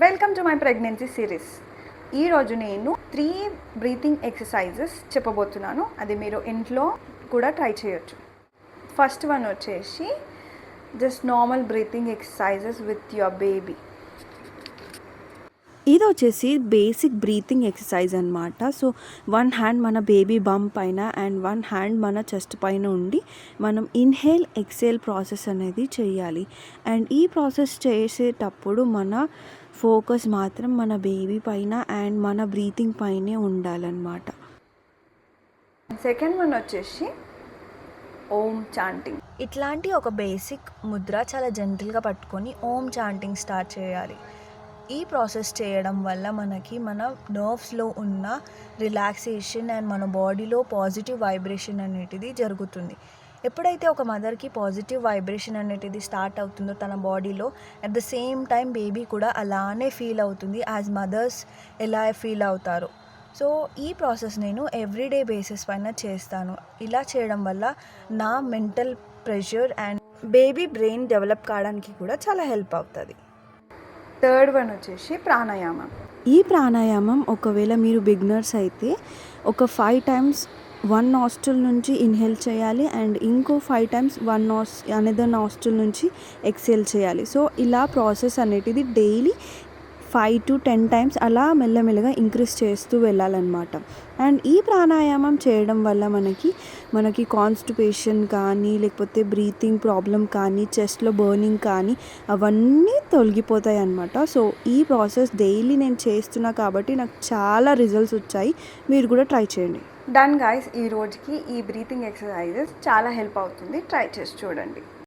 Welcome to my pregnancy series. ఈరోజు నేను 3 breathing exercises చెప్పబోతున్నాను. అది మీరు ఇంట్లో కూడా ట్రై చేయొచ్చు. ఫస్ట్ వన్ వచ్చేసి just normal breathing exercises with your baby. ఇది వచ్చేసి బేసిక్ బ్రీతింగ్ ఎక్సర్సైజ్ అనమాట. సో 1 హ్యాండ్ మన బేబీ బమ్ పైన అండ్ 1 హ్యాండ్ మన చెస్ట్ పైన ఉండి మనం ఇన్హేల్ ఎక్సేల్ ప్రాసెస్ అనేది చేయాలి. అండ్ ఈ ప్రాసెస్ చేసేటప్పుడు మన ఫోకస్ మాత్రం మన బేబీ పైన అండ్ మన బ్రీతింగ్ పైనే ఉండాలన్నమాట. సెకండ్ వన్ వచ్చేసి ఓం చాంటింగ్. ఇట్లాంటి ఒక బేసిక్ ముద్ర చాలా జెంటిల్గా పట్టుకొని ఓం చాంటింగ్ స్టార్ట్ చేయాలి. ఈ ప్రాసెస్ చేయడం వల్ల మనకి మన నర్వ్స్లో ఉన్న రిలాక్సేషన్ అండ్ మన బాడీలో పాజిటివ్ వైబ్రేషన్ అనేటిది జరుగుతుంది. ఎప్పుడైతే ఒక మదర్కి పాజిటివ్ వైబ్రేషన్ అనేటిది స్టార్ట్ అవుతుందో తన బాడీలో, at the same time baby కూడా అలానే ఫీల్ అవుతుంది యాజ్ మదర్స్ ఎలా ఫీల్ అవుతారో. సో ఈ ప్రాసెస్ నేను ఎవ్రీడే బేసిస్ పైన చేస్తాను. ఇలా చేయడం వల్ల నా mental pressure and baby brain develop కావడానికి కూడా చాలా హెల్ప్ అవుతుంది. థర్డ్ వన్ వచ్చేసి ప్రాణాయామం. ఈ ప్రాణాయామం ఒకవేళ మీరు బిగినర్స్ అయితే ఒక 5 టైమ్స్ 1 నాస్ట్రిల్ నుంచి ఇన్హేల్ చేయాలి అండ్ ఇంకో 5 టైమ్స్ అనదర్ నాస్ట్రిల్ నుంచి ఎక్సేల్ చేయాలి. సో ఇలా ప్రాసెస్ అనేటిది డైలీ 5 to 10 టైమ్స్ అలా మెల్లమెల్లగా ఇంక్రీజ్ చేస్తూ వెళ్ళాలన్నమాట. అండ్ ఈ ప్రాణాయామం చేయడం వల్ల మనకి కాన్స్టిపేషన్ కానీ లేకపోతే బ్రీతింగ్ ప్రాబ్లం కానీ చెస్ట్లో బర్నింగ్ కానీ అవన్నీ తొలగిపోతాయి అన్నమాట. సో ఈ ప్రాసెస్ డైలీ నేను చేస్తున్నా కాబట్టి నాకు చాలా రిజల్ట్స్ వచ్చాయి. మీరు కూడా ట్రై చేయండి. డన్ గైస్, ఈ రోజుకి ఈ బ్రీతింగ్ ఎక్సర్సైజెస్ చాలా హెల్ప్ అవుతుంది. ట్రై చేసి చూడండి.